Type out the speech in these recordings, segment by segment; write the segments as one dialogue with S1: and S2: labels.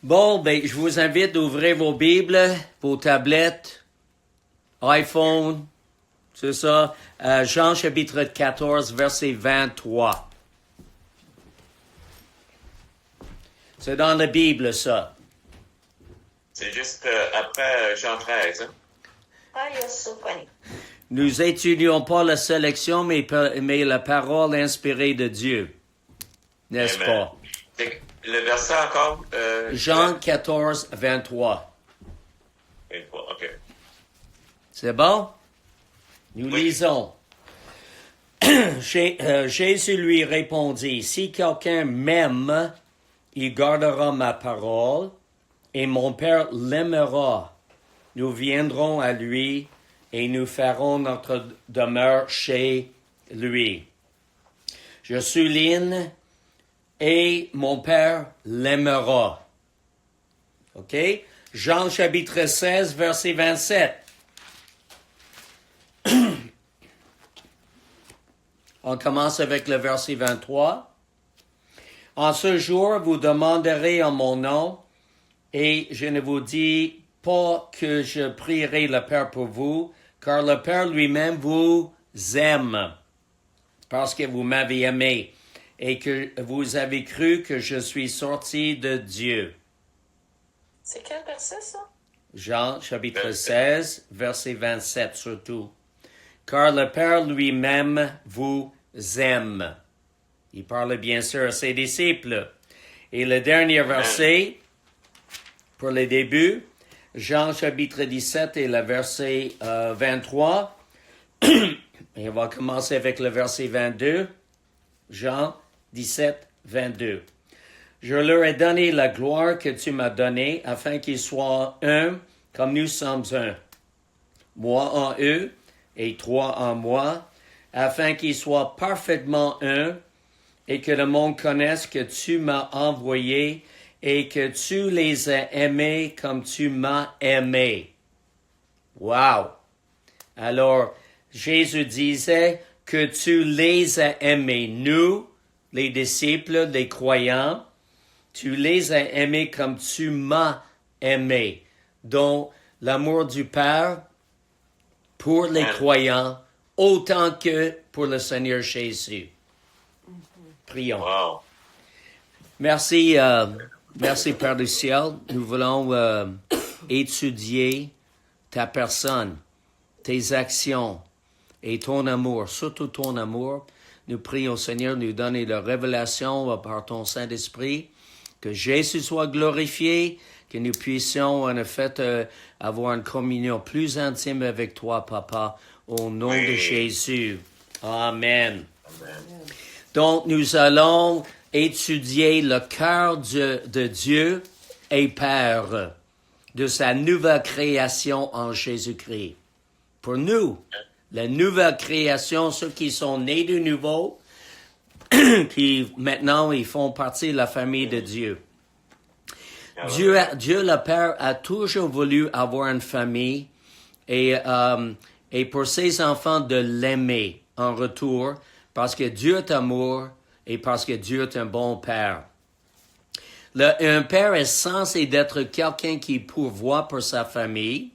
S1: Bon, ben, je vous invite d'ouvrir vos Bibles, vos tablettes, iPhone, c'est ça, Jean chapitre 14, verset 23. C'est dans la Bible, ça.
S2: C'est juste après Jean 13. Hein?
S3: Oh, you're so funny.
S1: Nous étudions pas la sélection, mais la parole inspirée de Dieu. N'est-ce
S2: Amen.
S1: pas?
S2: Le verset encore?
S1: Jean 14, 23.
S2: 23, OK.
S1: C'est bon? Nous
S2: Oui.
S1: lisons. Jésus lui répondit, si quelqu'un m'aime, il gardera ma parole, et mon Père l'aimera. Nous viendrons à lui, et nous ferons notre demeure chez lui. Je souligne, et mon Père l'aimera. OK? Jean chapitre 16, verset 27. On commence avec le verset 23. En ce jour, vous demanderez en mon nom, et je ne vous dis pas que je prierai le Père pour vous, car le Père lui-même vous aime, parce que vous m'avez aimé, et que vous avez cru que je suis sorti de Dieu.
S3: C'est quel verset, ça?
S1: Jean chapitre 16, verset 27 surtout. Car le Père lui-même vous aime. Il parle bien sûr à ses disciples. Et le dernier verset, pour le début, Jean chapitre 17 et le verset 23. Et on va commencer avec le verset 22. Jean 17, 22. Je leur ai donné la gloire que tu m'as donnée, afin qu'ils soient un, comme nous sommes un. Moi en eux, et toi en moi, afin qu'ils soient parfaitement un, et que le monde connaisse que tu m'as envoyé, et que tu les as aimés comme tu m'as aimé. Wow! Alors, Jésus disait que tu les as aimés. Nous, les disciples, les croyants, tu les as aimés comme tu m'as aimé. Donc, l'amour du Père pour les croyants, autant que pour le Seigneur Jésus. Prions.
S2: Wow.
S1: Merci, merci Père du ciel. Nous voulons étudier ta personne, tes actions et ton amour, surtout ton amour. Nous prions, Seigneur, nous donner la révélation par ton Saint-Esprit, que Jésus soit glorifié, que nous puissions en effet avoir une communion plus intime avec toi, Papa, au nom de Jésus. Amen.
S2: Amen.
S1: Donc, nous allons étudier le cœur de Dieu et Père, de sa nouvelle création en Jésus-Christ. Pour nous, la nouvelle création, ceux qui sont nés de nouveau, qui maintenant ils font partie de la famille de Dieu. Dieu le Père a toujours voulu avoir une famille et pour ses enfants de l'aimer en retour, parce que Dieu est amour et parce que Dieu est un bon Père. Un père est censé être quelqu'un qui pourvoit pour sa famille,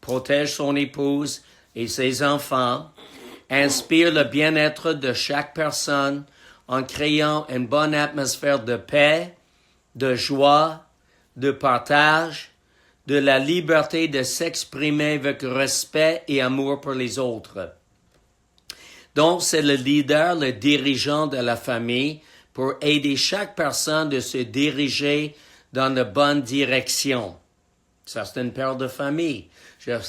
S1: protège son épouse et ses enfants, inspire le bien-être de chaque personne en créant une bonne atmosphère de paix, de joie, de partage, de la liberté de s'exprimer avec respect et amour pour les autres. Donc, c'est le leader, le dirigeant de la famille pour aider chaque personne de se diriger dans la bonne direction. Ça, c'est une père de famille.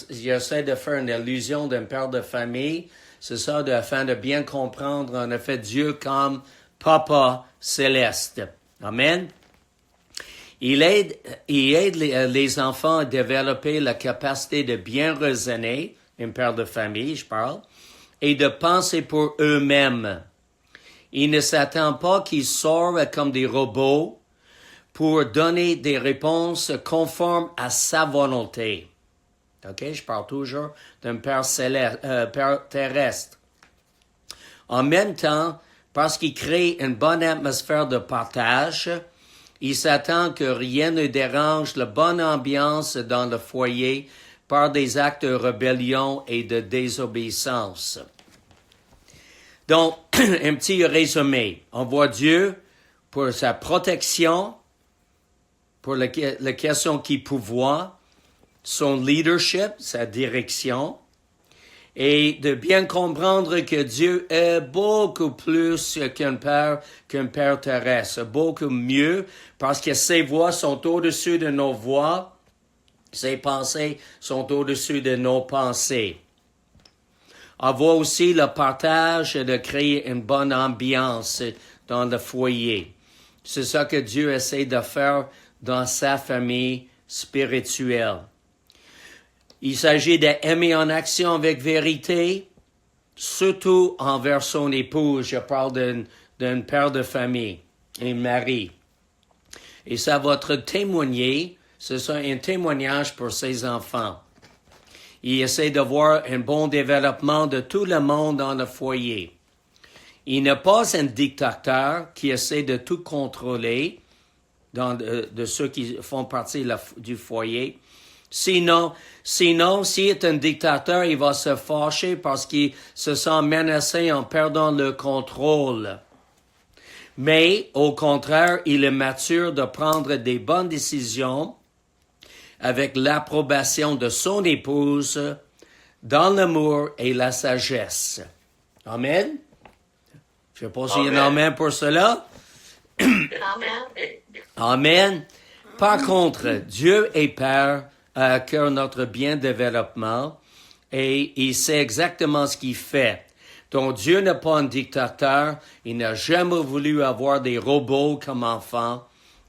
S1: J'essaie de faire une allusion d'un père de famille. C'est ça, afin de bien comprendre, en effet, Dieu comme Papa céleste. Amen. Il aide les enfants à développer la capacité de bien raisonner, un père de famille, je parle, et de penser pour eux-mêmes. Il ne s'attend pas qu'ils sortent comme des robots pour donner des réponses conformes à sa volonté. OK? Je parle toujours d'un père père terrestre. En même temps, parce qu'il crée une bonne atmosphère de partage, Il s'attend que rien ne dérange la bonne ambiance dans le foyer par des actes de rébellion et de désobéissance. Donc, un petit résumé. On voit Dieu pour sa protection, pour la question qu'il pourvoit, son leadership, sa direction, et de bien comprendre que Dieu est beaucoup plus qu'un père terrestre, beaucoup mieux, parce que ses voies sont au-dessus de nos voies, ses pensées sont au-dessus de nos pensées. On voit aussi le partage de créer une bonne ambiance dans le foyer. C'est ça que Dieu essaie de faire dans sa famille spirituelle. Il s'agit d'aimer en action avec vérité, surtout envers son épouse. Je parle d'un père de famille, un mari. Et ça va être témoigné, ce sera un témoignage pour ses enfants. Il essaie de voir un bon développement de tout le monde dans le foyer. Il n'est pas un dictateur qui essaie de tout contrôler de ceux qui font partie du foyer. Sinon, s'il est un dictateur, il va se fâcher parce qu'il se sent menacé en perdant le contrôle. Mais, au contraire, il est mature de prendre des bonnes décisions avec l'approbation de son épouse dans l'amour et la sagesse. Amen. Je ne sais pas s'il y a un amen pour cela.
S3: Amen.
S1: Amen. Par contre, Dieu est Père, a à cœur notre bien développement et il sait exactement ce qu'il fait. Donc Dieu n'est pas un dictateur, il n'a jamais voulu avoir des robots comme enfants.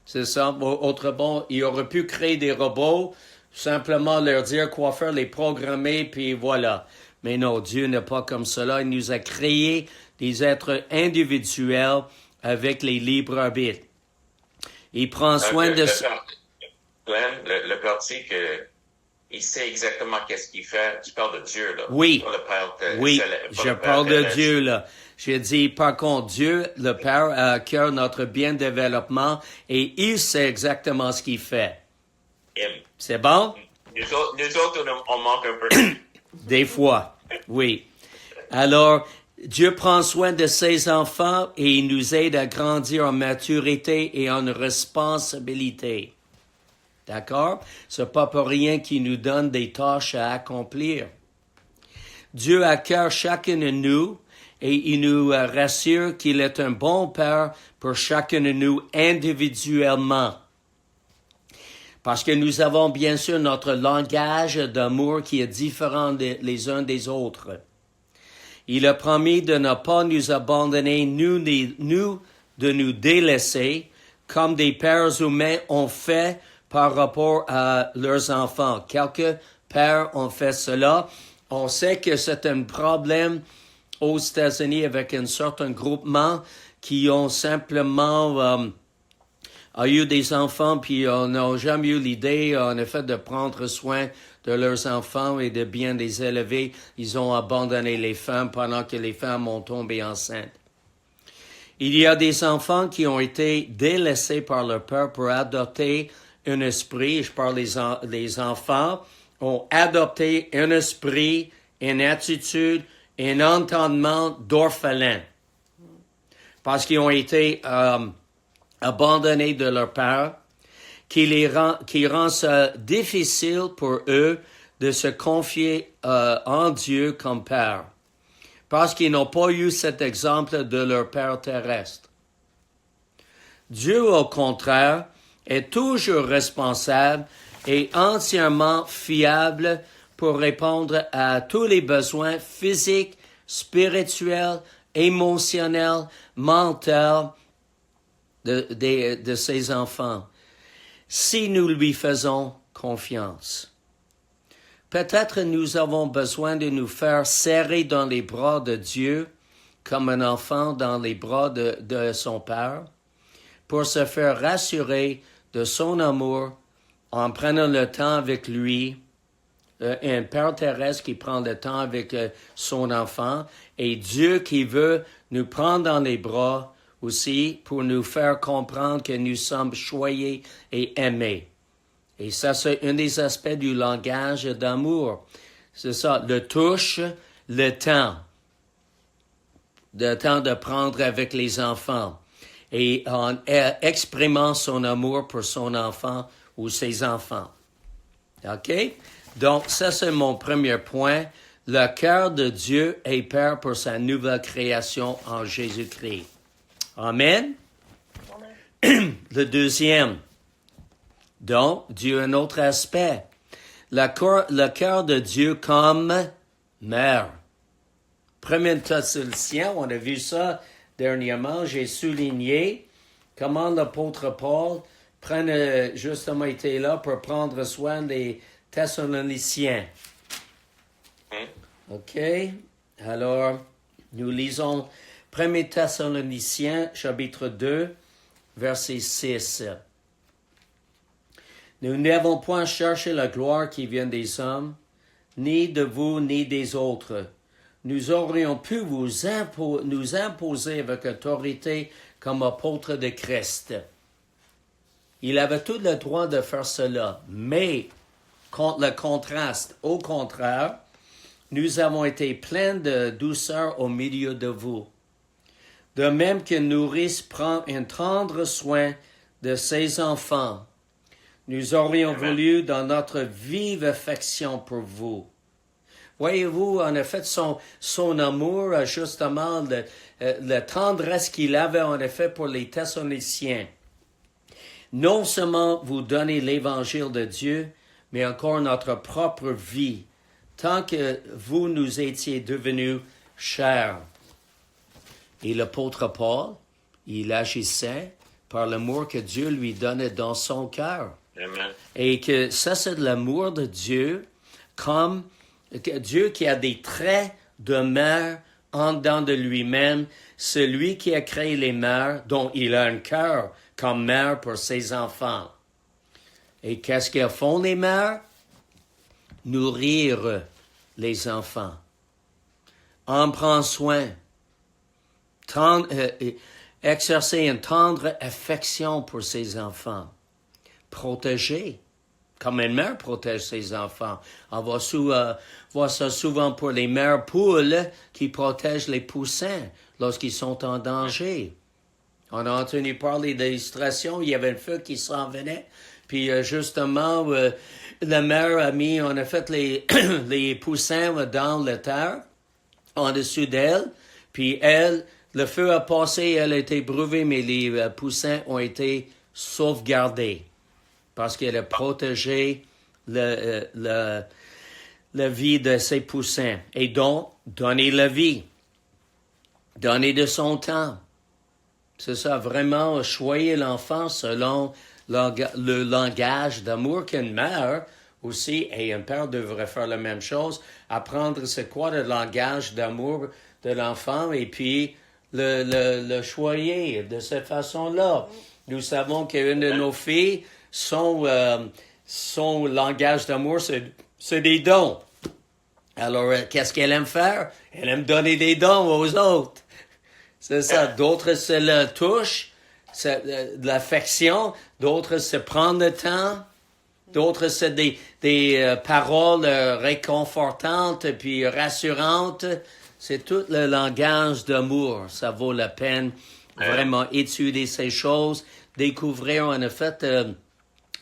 S1: C'est ça. Autrement, il aurait pu créer des robots, simplement leur dire quoi faire, les programmer, puis voilà. Mais non, Dieu n'est pas comme cela. Il nous a créés des êtres individuels avec les libres arbitres. Il prend soin de...
S2: Glenn, le parti que il sait exactement qu'est-ce qu'il fait, tu parles de Dieu, là.
S1: Oui,
S2: Pas le Père,
S1: oui,
S2: pas
S1: je
S2: le Père
S1: parle de
S2: terrestre.
S1: Dieu, là. Je dis, par contre, Dieu, le Père, a à cœur notre bien développement et il sait exactement ce qu'il fait. C'est bon?
S2: Nous autres, on manque un peu.
S1: Des fois, oui. Alors, Dieu prend soin de ses enfants et il nous aide à grandir en maturité et en responsabilité. D'accord? C'est pas pour rien qu'il nous donne des tâches à accomplir. Dieu a à cœur chacun de nous et il nous rassure qu'il est un bon Père pour chacun de nous individuellement. Parce que nous avons bien sûr notre langage d'amour qui est différent les uns des autres. Il a promis de ne pas nous abandonner, nous de nous délaisser, comme des pères humains ont fait par rapport à leurs enfants. Quelques pères ont fait cela. On sait que c'est un problème aux États-Unis avec un certain groupement qui ont simplement eu des enfants, puis on n'a jamais eu l'idée, en effet, de prendre soin de leurs enfants et de bien les élever. Ils ont abandonné les femmes pendant que les femmes ont tombé enceintes. Il y a des enfants qui ont été délaissés par leur père pour adopter un esprit, je parle des enfants, ont adopté un esprit, une attitude, un entendement d'orphelin. Parce qu'ils ont été abandonnés de leur père, qui rend ça difficile pour eux de se confier en Dieu comme Père. Parce qu'ils n'ont pas eu cet exemple de leur Père terrestre. Dieu, au contraire, est toujours responsable et entièrement fiable pour répondre à tous les besoins physiques, spirituels, émotionnels, mentaux de ses enfants, si nous lui faisons confiance. Peut-être nous avons besoin de nous faire serrer dans les bras de Dieu comme un enfant dans les bras de son Père pour se faire rassurer de son amour en prenant le temps avec lui, un Père terrestre qui prend le temps avec son enfant et Dieu qui veut nous prendre dans les bras aussi pour nous faire comprendre que nous sommes choyés et aimés. Et ça, c'est un des aspects du langage d'amour. C'est ça, le touche, le temps de prendre avec les enfants. Et en exprimant son amour pour son enfant ou ses enfants. OK? Donc, ça, c'est mon premier point. Le cœur de Dieu est Père pour sa nouvelle création en Jésus-Christ. Amen? Le deuxième. Donc, Dieu a un autre aspect. Le cœur de Dieu comme mère. 1 Thessaloniciens, on a vu ça dernièrement, j'ai souligné comment l'apôtre Paul justement était là pour prendre soin des Thessaloniciens. OK? Alors, nous lisons 1 Thessaloniciens, chapitre 2, verset 6. Nous n'avons point cherché la gloire qui vient des hommes, ni de vous, ni des autres. Nous aurions pu nous imposer avec autorité comme apôtres de Christ. Il avait tout le droit de faire cela, mais contre le contraste, au contraire, nous avons été pleins de douceur au milieu de vous. De même que nourrice prend un tendre soin de ses enfants, nous aurions voulu dans notre vive affection pour vous. Voyez-vous, en effet, son amour, justement, la tendresse qu'il avait, en effet, pour les Thessaloniciens. Non seulement vous donner l'évangile de Dieu, mais encore notre propre vie, tant que vous nous étiez devenus chers. Et l'apôtre Paul, il agissait par l'amour que Dieu lui donnait dans son cœur.
S2: Amen.
S1: Et que ça, c'est de l'amour de Dieu, comme Dieu qui a des traits de mère en dedans de lui-même, celui qui a créé les mères, dont il a un cœur comme mère pour ses enfants. Et qu'est-ce qu'elles font les mères? Nourrir les enfants. En prendre soin. Exercer une tendre affection pour ses enfants. Protéger. Comme une mère protège ses enfants. On va voir ça souvent pour les mères poules qui protègent les poussins lorsqu'ils sont en danger. On a entendu parler d'illustration, il y avait un feu qui s'en venait, puis justement, la mère a mis, on a fait les poussins dans la terre, en dessous d'elle, puis elle, le feu a passé, elle a été brûlée, mais les poussins ont été sauvegardés. Parce qu'elle a protégé la vie de ses poussins. Et donc, donner la vie. Donner de son temps. C'est ça, vraiment, choyer l'enfant selon le langage d'amour qu'une mère aussi, et un père devrait faire la même chose, apprendre c'est quoi le langage d'amour de l'enfant et puis le choyer de cette façon-là. Nous savons qu'une de nos filles, son langage d'amour, c'est des dons. Alors, qu'est-ce qu'elle aime faire? Elle aime donner des dons aux autres. C'est ça. D'autres, c'est la touche, c'est de l'affection. D'autres, c'est prendre le temps. D'autres, c'est des paroles réconfortantes puis rassurantes. C'est tout le langage d'amour. Ça vaut la peine vraiment étudier ces choses, découvrir en effet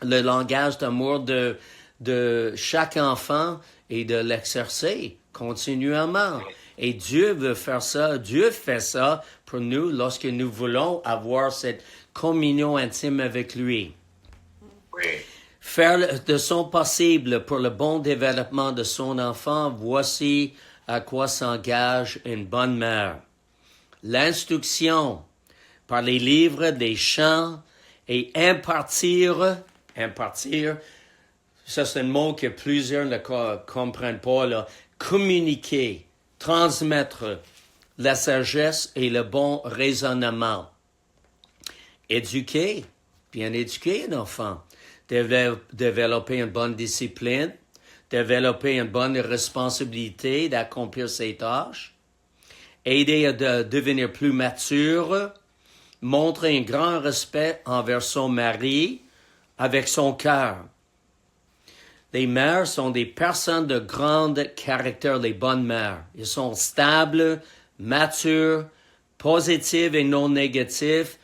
S1: le langage d'amour de chaque enfant et de l'exercer continuellement. Et Dieu veut faire ça. Dieu fait ça pour nous lorsque nous voulons avoir cette communion intime avec lui.
S2: Oui.
S1: Faire de son possible pour le bon développement de son enfant, voici à quoi s'engage une bonne mère. L'instruction par les livres des chants et impartir, ça c'est un mot que plusieurs ne comprennent pas, là. Communiquer, transmettre la sagesse et le bon raisonnement. Éduquer, bien éduquer un enfant. Développer une bonne discipline, développer une bonne responsabilité d'accomplir ses tâches, aider à devenir plus mature, montre un grand respect envers son mari avec son cœur. Les mères sont des personnes de grand caractère, les bonnes mères. Ils sont stables, matures, positives et non négatives.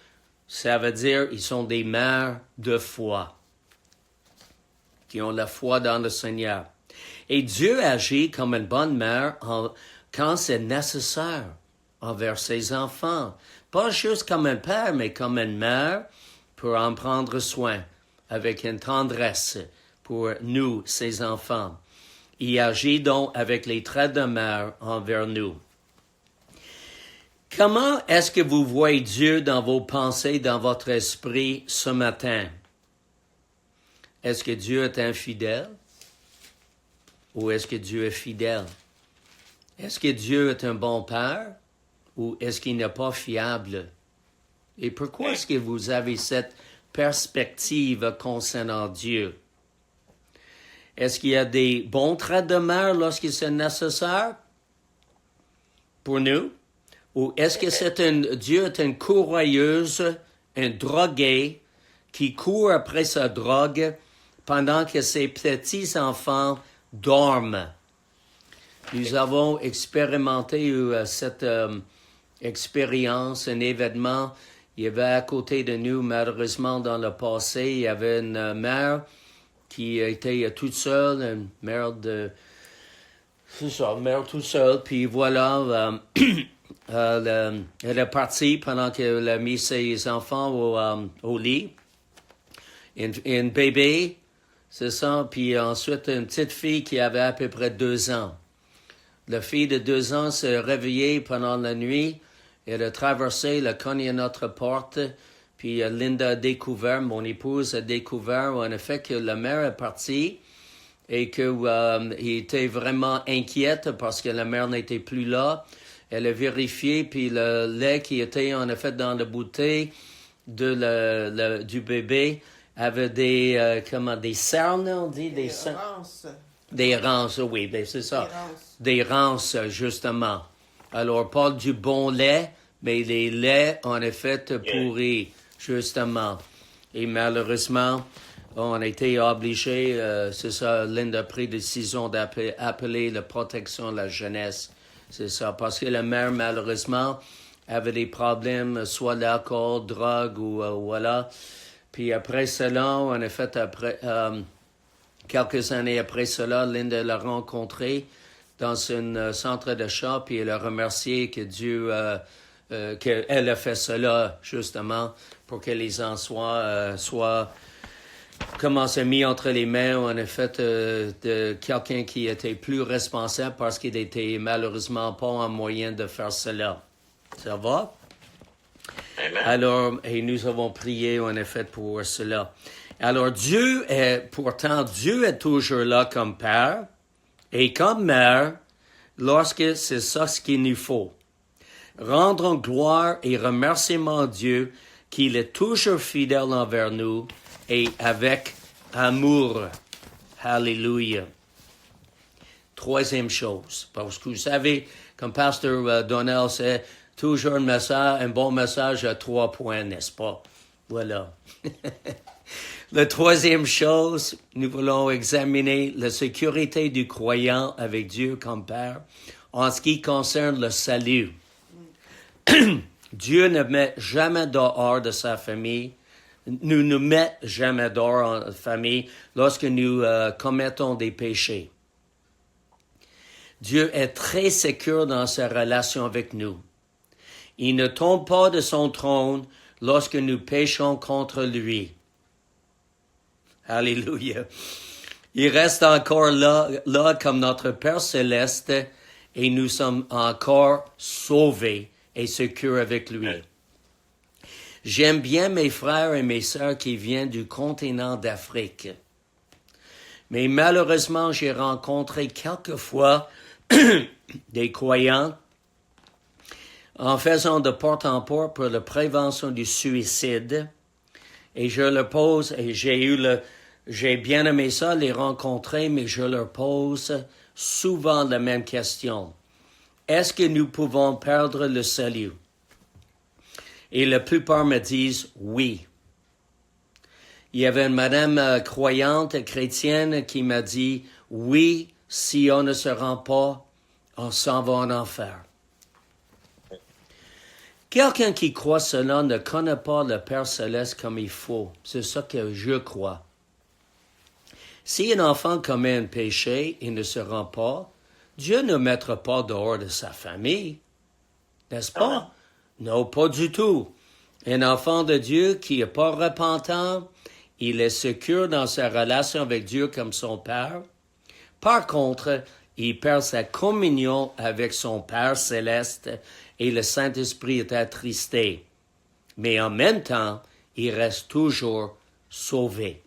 S1: Ça veut dire ils sont des mères de foi, qui ont la foi dans le Seigneur. Et Dieu agit comme une bonne mère quand c'est nécessaire envers ses enfants. Pas juste comme un père, mais comme une mère pour en prendre soin avec une tendresse pour nous, ses enfants. Il agit donc avec les traits de mère envers nous. Comment est-ce que vous voyez Dieu dans vos pensées, dans votre esprit ce matin? Est-ce que Dieu est infidèle? Ou est-ce que Dieu est fidèle? Est-ce que Dieu est un bon père? Ou est-ce qu'il n'est pas fiable? Et pourquoi est-ce que vous avez cette perspective concernant Dieu? Est-ce qu'il y a des bons traits de mère lorsque c'est nécessaire pour nous? Ou est-ce que Dieu est une courailleuse, un drogué qui court après sa drogue pendant que ses petits-enfants dorment? Nous avons expérimenté cette expérience, un événement. Il y avait à côté de nous, malheureusement, dans le passé, il y avait une mère qui était toute seule, une mère mère toute seule, puis voilà, elle est partie pendant qu'elle a mis ses enfants au lit. Un bébé, c'est ça, puis ensuite une petite fille qui avait à peu près 2 ans. La fille de 2 ans s'est réveillée pendant la nuit, elle a traversé, elle a cogné à notre porte, puis Linda a découvert, mon épouse a découvert en effet que la mère est partie et qu'il était vraiment inquiète parce que la mère n'était plus là. Elle a vérifié, puis le lait qui était en effet dans la bouteille du bébé avait des cernes, on dit? Des
S4: rances.
S1: Des rances, oui, ben c'est ça.
S4: Des
S1: rances, justement. Alors, pas du bon lait, mais les laits, en effet, pourris, justement. Et malheureusement, on a été obligé, c'est ça, Linda a pris la décision d'appeler la protection de la jeunesse. C'est ça, parce que la mère, malheureusement, avait des problèmes, soit d'alcool, drogue ou voilà. Puis après cela, en effet, quelques années après cela, Linda l'a rencontré dans un centre d'achat, puis elle a remercié que Dieu, qu'elle a fait cela, justement, pour que les enfants soient mis entre les mains, en effet, de quelqu'un qui était plus responsable parce qu'il était malheureusement pas en moyen de faire cela. Ça va?
S2: Amen.
S1: Alors, et nous avons prié, en effet, pour cela. Alors, Dieu est toujours là comme père et comme mère lorsque c'est ça ce qu'il nous faut. Rendons gloire et remerciement à Dieu qu'il est toujours fidèle envers nous et avec amour. Alléluia. Troisième chose, parce que vous savez, comme Pasteur Donnell, c'est toujours un bon message à 3 points, n'est-ce pas? Voilà. La troisième chose, nous voulons examiner la sécurité du croyant avec Dieu comme Père en ce qui concerne le salut. Dieu ne met jamais dehors de sa famille, nous ne met jamais dehors en famille lorsque nous commettons des péchés. Dieu est très sécure dans sa relation avec nous. Il ne tombe pas de son trône lorsque nous péchons contre lui. Alléluia. Il reste encore là comme notre Père céleste et nous sommes encore sauvés et sécures avec lui. J'aime bien mes frères et mes sœurs qui viennent du continent d'Afrique. Mais malheureusement, j'ai rencontré quelquefois des croyants en faisant de porte en porte pour la prévention du suicide. Et je leur pose, et j'ai bien aimé ça, les rencontrer, mais je leur pose souvent la même question. Est-ce que nous pouvons perdre le salut? Et la plupart me disent oui. Il y avait une madame croyante, chrétienne, qui m'a dit, oui, si on ne se rend pas, on s'en va en enfer. Quelqu'un qui croit cela ne connaît pas le Père Céleste comme il faut. C'est ça que je crois. Si un enfant commet un péché et ne se rend pas, Dieu ne mettra pas dehors de sa famille. N'est-ce pas? Non, pas du tout. Un enfant de Dieu qui n'est pas repentant, il est secure dans sa relation avec Dieu comme son Père. Par contre, il perd sa communion avec son Père céleste et le Saint-Esprit est attristé. Mais en même temps, il reste toujours sauvé.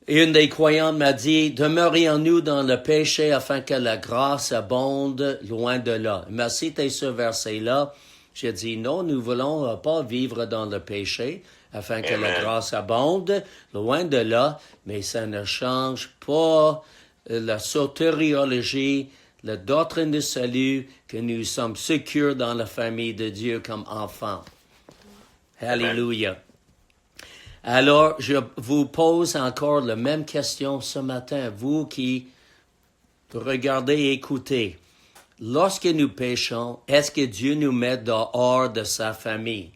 S1: Une des croyantes m'a dit, demeurions-nous dans le péché afin que la grâce abonde loin de là. Elle m'a cité ce verset-là. J'ai dit, non, nous voulons pas vivre dans le péché afin que la grâce abonde loin de là, mais ça ne change pas la sotériologie, la doctrine du salut, que nous sommes sûrs dans la famille de Dieu comme enfants. Alléluia. Alors, je vous pose encore la même question ce matin, vous qui regardez et écoutez. Lorsque nous péchons, est-ce que Dieu nous met dehors de sa famille?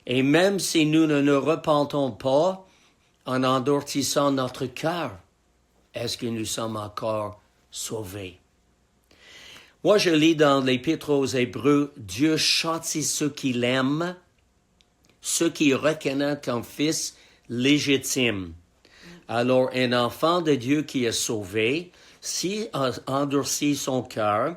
S1: Et même si nous ne nous repentons pas en endurcissant notre cœur, est-ce que nous sommes encore sauvés? Moi, je lis dans l'Épître aux Hébreux, Dieu châtie ceux qu'il aime, ceux qui reconnaissent comme fils légitimes. Alors, un enfant de Dieu qui est sauvé, s'il endurcit son cœur,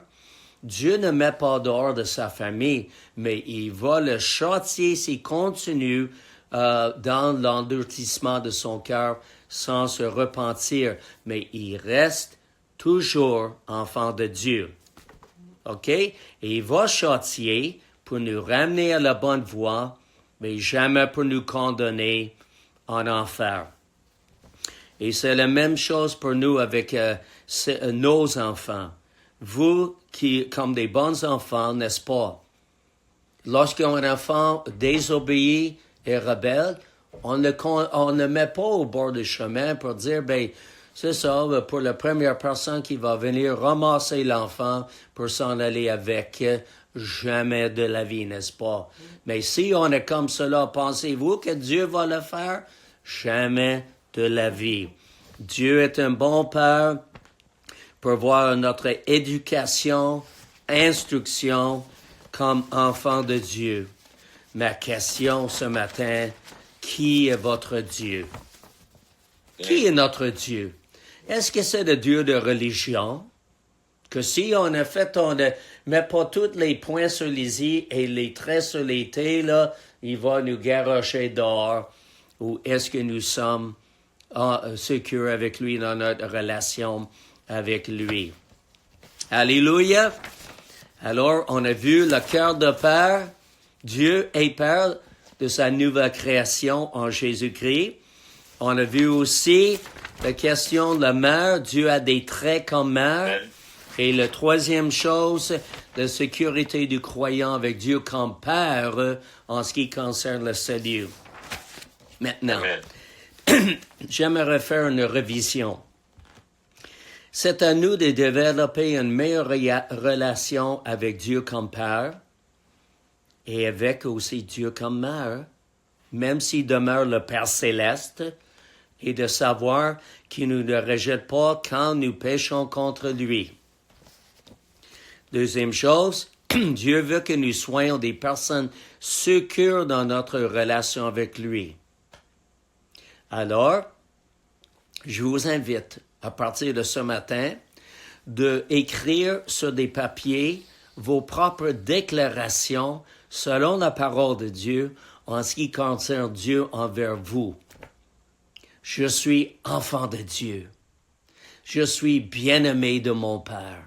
S1: Dieu ne met pas dehors de sa famille, mais il va le châtier s'il continue dans l'endurcissement de son cœur sans se repentir. Mais il reste toujours enfant de Dieu. OK? Et il va châtier pour nous ramener à la bonne voie, mais jamais pour nous condamner en enfer. Et c'est la même chose pour nous avec nos enfants. Vous qui, comme des bons enfants, n'est-ce pas? Lorsqu'un enfant désobéit et rebelle, on ne met pas au bord du chemin pour dire, ben, c'est ça, pour la première personne qui va venir ramasser l'enfant pour s'en aller avec, jamais de la vie, n'est-ce pas? Mais si on est comme cela, pensez-vous que Dieu va le faire? Jamais de la vie. Dieu est un bon Père pour voir notre éducation, instruction comme enfant de Dieu. Ma question ce matin, qui est votre Dieu? Qui est notre Dieu? Est-ce que c'est le Dieu de religion? Que si on a fait, on ne met pas tous les points sur les i et les traits sur les t, là, il va nous garrocher dehors. Ou est-ce que nous sommes sécures avec lui dans notre relation avec lui? Alléluia! Alors, on a vu le cœur de Père. Dieu est Père de sa nouvelle création en Jésus-Christ. On a vu aussi la question de la mère. Dieu a des traits comme mère. Et la troisième chose, la sécurité du croyant avec Dieu comme Père en ce qui concerne le salut. Maintenant, j'aimerais faire une révision. C'est à nous de développer une meilleure relation avec Dieu comme Père et avec aussi Dieu comme Mère, même s'il demeure le Père céleste, et de savoir qu'il ne nous rejette pas quand nous péchons contre lui. Deuxième chose, Dieu veut que nous soyons des personnes sécures dans notre relation avec lui. Alors, je vous invite, à partir de ce matin, d'écrire sur des papiers vos propres déclarations selon la parole de Dieu en ce qui concerne Dieu envers vous. Je suis enfant de Dieu. Je suis bien-aimé de mon Père.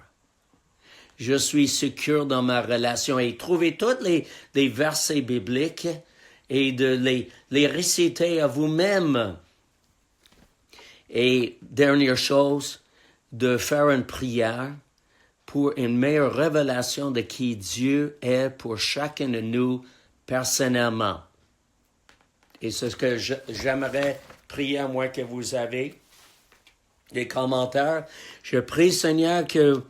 S1: Je suis sécure dans ma relation. Et trouvez tous les versets bibliques et de les réciter à vous-même. Et dernière chose, de faire une prière pour une meilleure révélation de qui Dieu est pour chacun de nous personnellement. Et c'est ce que j'aimerais prier, à moins que vous avez des commentaires. Je prie, Seigneur, que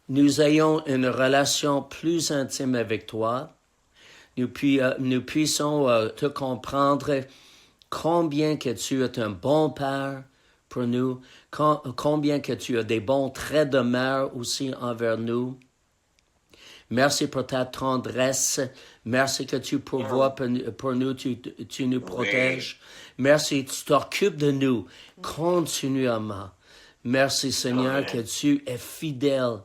S1: nous ayons une relation plus intime avec toi. Nous puissions te comprendre combien que tu es un bon Père pour nous, combien que tu as des bons traits de mère aussi envers nous. Merci pour ta tendresse. Merci que tu pourvois pour nous, tu nous protèges. Merci, tu t'occupes de nous continuellement. Merci, Seigneur, que tu es fidèle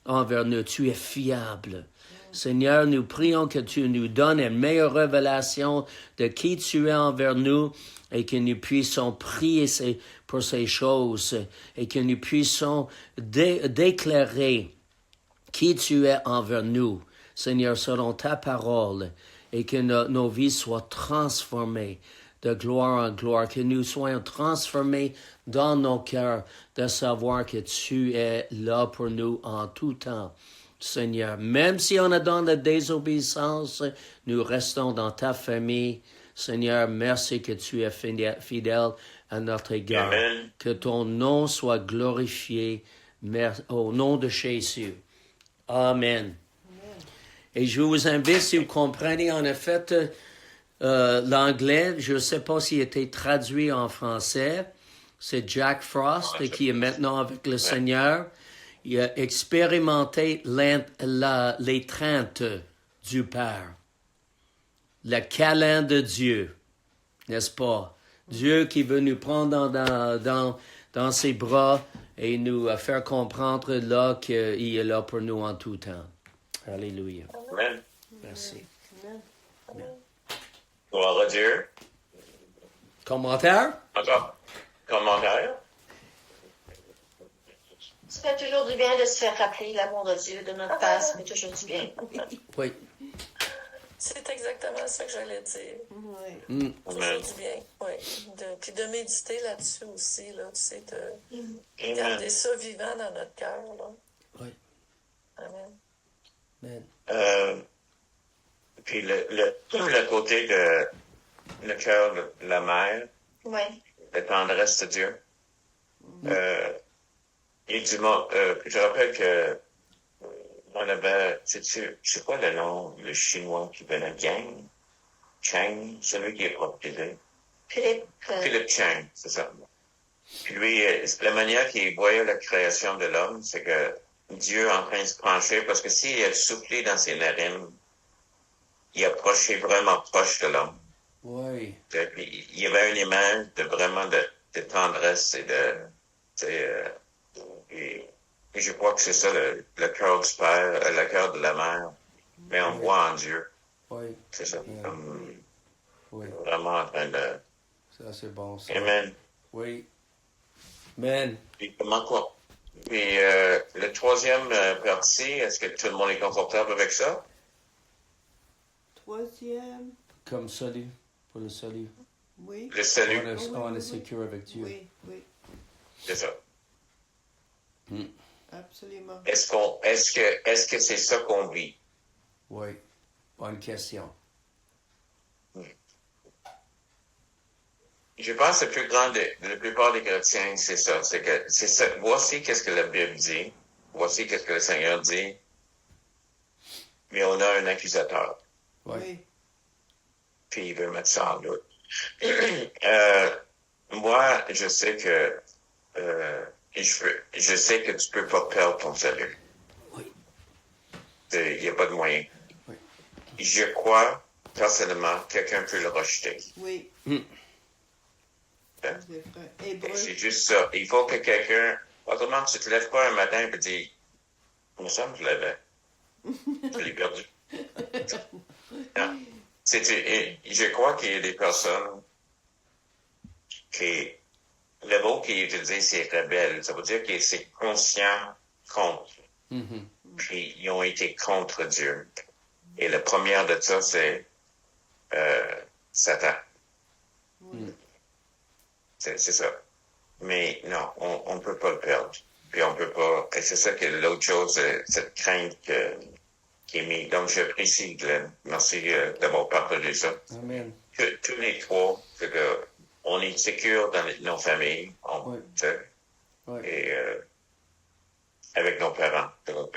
S1: envers nous. Tu es fiable. Seigneur, nous prions que tu nous donnes une meilleure révélation de qui tu es envers nous et que nous puissions prier pour ces choses et que nous puissions déclarer qui tu es envers nous, Seigneur, selon ta parole, et que nos vies soient transformées de gloire en gloire, que nous soyons transformés dans nos cœurs de savoir que tu es là pour nous en tout temps. Seigneur, même si on est dans la désobéissance, nous restons dans ta famille. Seigneur, merci que tu es fidèle à notre égard.
S2: Amen.
S1: Que ton nom soit glorifié au nom de Jésus. Amen. Et je vous invite, si vous comprenez en effet l'anglais, je ne sais pas s'il a été traduit en français, c'est Jack Frost qui est maintenant avec le Seigneur. Il a expérimenté l'étreinte du Père, le câlin de Dieu, n'est-ce pas? Dieu qui veut nous prendre dans ses bras et nous faire comprendre là qu'il est là pour nous en tout temps. Alléluia.
S2: Amen.
S1: Merci.
S2: Gloire à Dieu.
S1: Commentaire?
S2: Encore? Commentaire?
S3: Ça fait toujours du bien de se faire rappeler l'amour de Dieu, de notre Père, ça fait toujours du bien.
S1: Oui.
S4: C'est exactement ça que j'allais dire.
S3: Oui.
S4: Toujours du bien. Oui. Puis de méditer là-dessus aussi, là, tu sais, de garder ça vivant dans notre cœur. Là.
S1: Oui.
S4: Amen.
S1: Amen.
S2: Puis le côté de le cœur de la mère,
S3: Oui.
S2: la tendresse de Dieu. Et du mot, je rappelle que on avait, c'est quoi le nom, le chinois qui venait Yang? Chang, celui qui est propriétaire. Philippe Chang, c'est ça. Puis lui, la manière qu'il voyait la création de l'homme, c'est que Dieu est en train de se pencher, parce que s'il a soufflé dans ses narines, il approchait vraiment proche de l'homme.
S1: Oui.
S2: Il y avait une image de vraiment de tendresse et et je crois que c'est ça le cœur du Père, le cœur de la mère. Mais on voit en Dieu.
S1: Oui.
S2: C'est ça.
S1: Oui.
S2: Vraiment en train de...
S1: Ça, c'est bon. Ça.
S2: Amen.
S1: Oui. Amen.
S2: Puis comment quoi? Puis le troisième partie, est-ce que tout le monde est confortable avec ça?
S5: Troisième,
S1: Comme salut. Pour le salut.
S5: oui.
S2: Le salut,
S1: On est sécure avec Dieu.
S5: Oui, oui,
S2: c'est ça.
S5: absolument.
S2: Est-ce que c'est ça qu'on vit?
S1: Oui. Bonne question.
S2: Je pense que le plus grand de la plupart des chrétiens, c'est ça. C'est ça. Voici qu'est-ce que la Bible dit. Voici qu'est-ce que le Seigneur dit. Mais on a un accusateur.
S1: Oui.
S5: Oui,
S2: Puis il veut mettre ça en doute. Moi, je sais que je sais que tu peux pas perdre ton salut.
S1: Oui.
S2: Il n'y a pas de moyen.
S1: Oui.
S2: Je crois, personnellement, quelqu'un peut le rejeter.
S5: oui.
S2: Hein?
S5: C'est vrai. Hébreu,
S2: C'est juste ça. Il faut que quelqu'un... Autrement, tu te lèves pas un matin et dis, « Il me semble que je l'avais. Je l'ai perdu. » Non. Je crois qu'il y a des personnes qui... Le mot qui est utilisé, c'est rebelle. Ça veut dire que c'est conscient contre.
S1: Mhm.
S2: Puis ils ont été contre Dieu. Et la première de ça, c'est Satan. C'est ça. Mais non, on ne peut pas le perdre. Puis on peut pas. Et c'est ça que l'autre chose, cette crainte qui est mise. Donc j'apprécie, Glenn. Merci d'avoir partagé ça.
S1: Amen.
S2: Tous les trois, c'est que on est sécure dans nos familles,
S1: Oui.
S2: tu sais,
S1: Oui.
S2: et avec nos parents. Donc,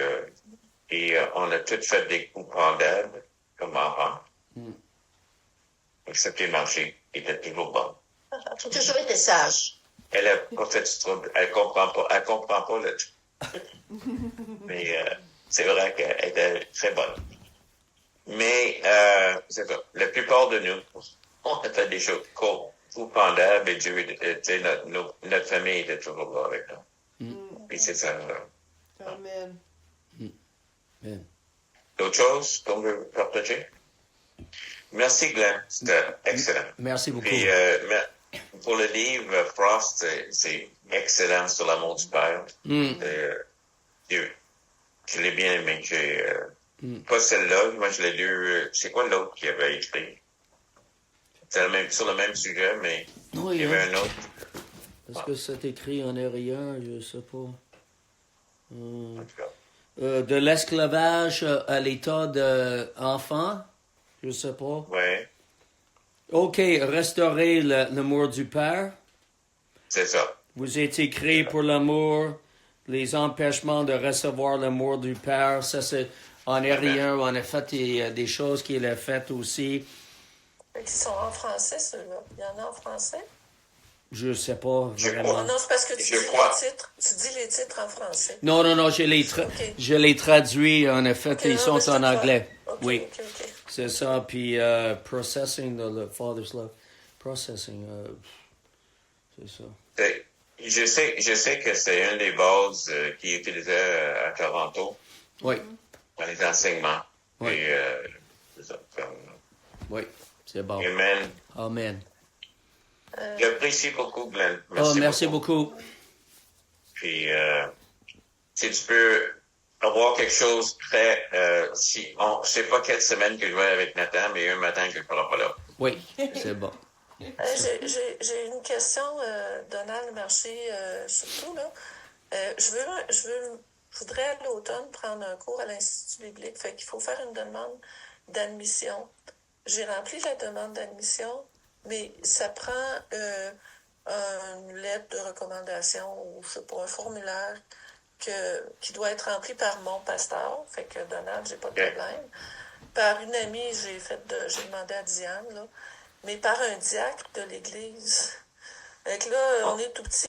S2: on a tous fait des coups pendables comme enfants. Excepté Margie, qui était toujours bonne.
S3: J'ai toujours été sage.
S2: Elle a pas fait du trouble. Elle comprend pas le Mais c'est vrai qu'elle était très bonne. Mais c'est ça. La plupart de nous, on a fait des choses cool, pendables, et Dieu, notre famille était toujours là avec nous. Puis c'est ça.
S5: Amen.
S1: Amen.
S2: D'autres choses qu'on veut partager? Merci, Glenn. C'était excellent.
S1: Merci beaucoup.
S2: Puis, pour le livre, Frost, c'est excellent sur l'amour du Père. Je l'ai bien aimé. Pas celle-là, moi je l'ai lu. C'est quoi l'autre qui avait écrit? C'est sur le même sujet, mais
S1: Oui,
S2: il y avait un autre.
S1: Est-ce que c'est écrit en arrière? Je sais pas.
S2: En tout cas.
S1: De l'esclavage à l'état d'enfant? Je sais pas.
S2: Ouais,
S1: OK, restaurer l'amour du Père.
S2: c'est ça.
S1: Vous êtes créés pour l'amour, les empêchements de recevoir l'amour du Père. Ça, c'est en arrière. On a fait des choses qu'il a faites aussi.
S4: Ils sont en français, ceux-là. Il y en a en français?
S1: Je sais pas
S2: Je
S1: vraiment.
S2: crois.
S4: Non, c'est parce que tu
S2: Je
S4: dis
S2: crois.
S4: les titres. Tu dis les titres en français.
S1: Non, je
S4: Ok.
S1: les traduis. En effet,
S4: Ok,
S1: ils
S4: non,
S1: sont
S4: mais je te
S1: en
S4: crois.
S1: anglais.
S4: Ok,
S1: Oui,
S4: ok.
S1: c'est ça. Puis processing the Father's love. Processing, c'est ça.
S2: Je sais que c'est une des bases qui est utilisée à Toronto
S1: Oui,
S2: dans les enseignements.
S1: Oui.
S2: Et, c'est ça.
S1: oui, c'est bon.
S2: Amen.
S1: Amen.
S2: J'apprécie beaucoup, Glenn.
S1: Merci beaucoup.
S2: Puis, si tu peux avoir quelque chose prêt, je sais pas quelle semaine que je vais avec Nathan, mais un matin que je ne serai pas là.
S1: Oui, c'est bon.
S4: J'ai une question, Donald Marché, surtout, là. Je voudrais à l'automne prendre un cours à l'Institut biblique, fait qu'il faut faire une demande d'admission. J'ai rempli la demande d'admission, mais ça prend une lettre de recommandation ou, je sais pas, un formulaire qui doit être rempli par mon pasteur, fait que Donald, j'ai pas de problème. Par une amie, j'ai demandé à Diane, là, mais par un diacre de l'Église. Fait que là, on est tout petit.